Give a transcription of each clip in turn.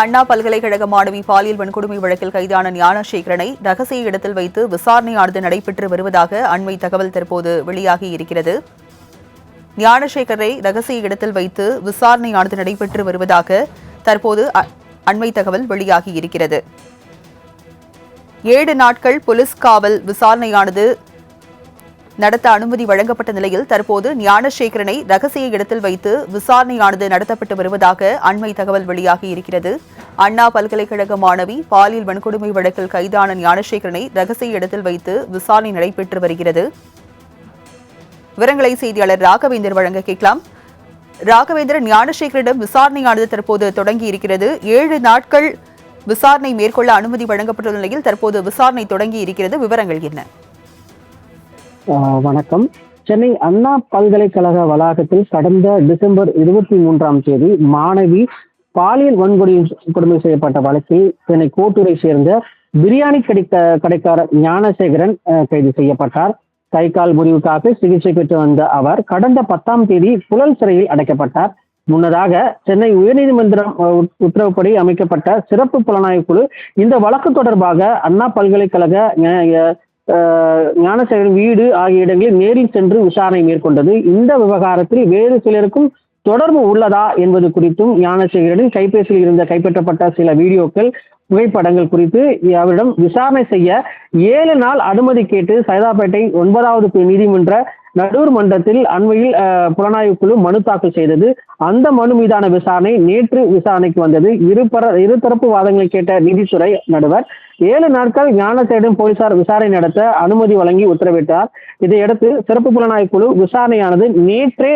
அண்ணா பல்கலைக்கழக மாணவி பாலியல் வன்கொடுமை வழக்கில் கைதான ஞானசேகரனை ரகசிய இடத்தில் வைத்து விசாரணையானது நடைபெற்று வருவதாக அண்மை தகவல் தற்போது வெளியாகியிருக்கிறது. ஞானசேகரை ரகசிய இடத்தில் வைத்து விசாரணையானது நடைபெற்று வருவதாக தற்போது அண்மை தகவல் வெளியாகியிருக்கிறது. 7 நாட்கள் போலீஸ் காவல் விசாரணையானது நடத்த அனுமதி வழங்கப்பட்ட நிலையில் தற்போது ஞானசேகரனை ரகசிய இடத்தில் வைத்து விசாரணையானது நடத்தப்பட்டு வருவதாக அண்மை தகவல் வெளியாகியிருக்கிறது. அண்ணா பல்கலைக்கழக மாணவி பாலியல் வன்கொடுமை வழக்கில் கைதான ஞானசேகரனை ரகசிய இடத்தில் வைத்து விசாரணை நடைபெற்று வருகிறது. விவரங்களை செய்தியாளர் ராகவேந்தர் வழங்க கேட்கலாம். ராகவேந்திரன், ஞானசேகரிடம் விசாரணையானது தற்போது தொடங்கி இருக்கிறது. 7 நாட்கள் விசாரணை மேற்கொள்ள அனுமதி வழங்கப்பட்டுள்ள நிலையில் தற்போது விசாரணை தொடங்கி இருக்கிறது. விவரங்கள் என்ன? வணக்கம். சென்னை அண்ணா பல்கலைக்கழக வளாகத்தில் கடந்த டிசம்பர் 23ஆம் தேதி மாணவி பாலியல் வன்கொடுமை செய்யப்பட்ட வழக்கில் சென்னை கோட்டூரை சேர்ந்த பிரியாணி கடைக்கார ஞானசேகரன் கைது செய்யப்பட்டார். கை கால் முறிவுக்காக சிகிச்சை பெற்று வந்த அவர் கடந்த 10ஆம் தேதி புழல் சிறையில் அடைக்கப்பட்டார். முன்னதாக சென்னை உயர்நீதிமன்றம் உத்தரவுப்படி அமைக்கப்பட்ட சிறப்பு புலனாய்வு குழு இந்த வழக்கு தொடர்பாக அண்ணா பல்கலைக்கழக ஞானசேகரன் வீடு ஆகிய இடங்களில் நேரில் சென்று விசாரணை மேற்கொண்டது. இந்த விவகாரத்தில் வேறு சிலருக்கும் தொடர்பு உள்ளதா என்பது குறித்தும் ஞானசேகரனின் கைபேசியில் இருந்த கைப்பற்றப்பட்ட சில வீடியோக்கள் புகைப்படங்கள் குறித்து அவரிடம் விசாரணை செய்ய 7 நாள் அனுமதி கேட்டு சைதாப்பேட்டை 9வது நீதிமன்ற நடுவர் மன்றத்தில் அண்மையில் புலனாய்வு குழு மனு தாக்கல் செய்தது. அந்த மனு மீதான விசாரணை நேற்று விசாரணைக்கு வந்தது. இருதரப்பு வாதங்களை கேட்ட நீதித்துறை நடுவர் 7 நாட்கள் ஞானசேகரன் போலீசார் விசாரணை நடத்த அனுமதி வழங்கி உத்தரவிட்டார். இதையடுத்து சிறப்பு புலனாய்வு குழு விசாரணையானது நேற்றே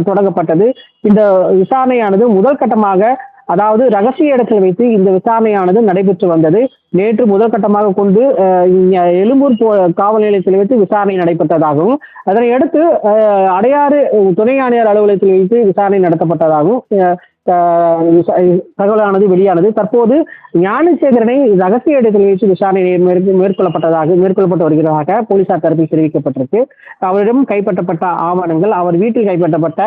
தொடங்கப்பட்டது. இந்த விசாரணையானது முதல் கட்டமாக, அதாவது ரகசிய இடத்தில் வைத்து இந்த விசாரணையானது நடைபெற்று வந்தது. நேற்று முதல் கட்டமாக கொண்டு எழும்பூர் காவல் நிலையத்தில் வைத்து விசாரணை நடைபெற்றதாகவும், அதனை அடுத்து அடையாறு துணை ஆணையர் அலுவலகத்தில் வைத்து விசாரணை நடத்தப்பட்டதாகவும் தகவலானது வெளியானது. தற்போது ஞானசேகரனை ரகசிய இடத்தில் வைத்து விசாரணை மேற்கொள்ளப்பட்டு வருகிறதாக போலீசார் தரப்பில் தெரிவிக்கப்பட்டிருக்கு. அவரிடம் கைப்பற்றப்பட்ட ஆவணங்கள், அவர் வீட்டில் கைப்பற்றப்பட்ட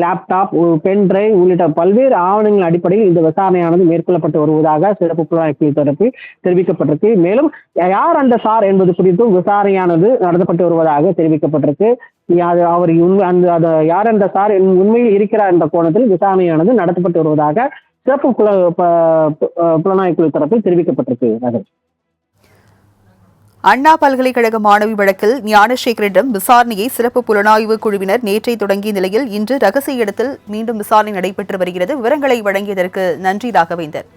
லேப்டாப், பென் டிரைவ் உள்ளிட்ட பல்வேறு ஆவணங்களின் அடிப்படையில் இந்த விசாரணையானது மேற்கொள்ளப்பட்டு வருவதாக சிறப்பு புலனாய்வு தரப்பில் தெரிவிக்கப்பட்டிருக்கு. மேலும் யார் அந்த சார் என்பது குறித்தும் விசாரணையானது நடத்தப்பட்டு வருவதாக தெரிவிக்கப்பட்டிருக்கு. அவர் யார் என்ற சார் உண்மையில் இருக்கிறார் என்ற கோணத்தில் விசாரணையானது நடத்தப்பட்டு வருவதாக சிறப்பு புலனாய்வு குழு தரப்பில் தெரிவிக்கப்பட்டிருக்கு. அண்ணா பல்கலைக்கழக மாணவி வழக்கில் ஞானசேகரிடம் விசாரணையை சிறப்பு புலனாய்வு குழுவினர் நேற்றை தொடங்கிய நிலையில் இன்று ரகசிய இடத்தில் மீண்டும் விசாரணை நடைபெற்று வருகிறது. விவரங்களை வழங்கியதற்கு நன்றி ராகவேந்தர்.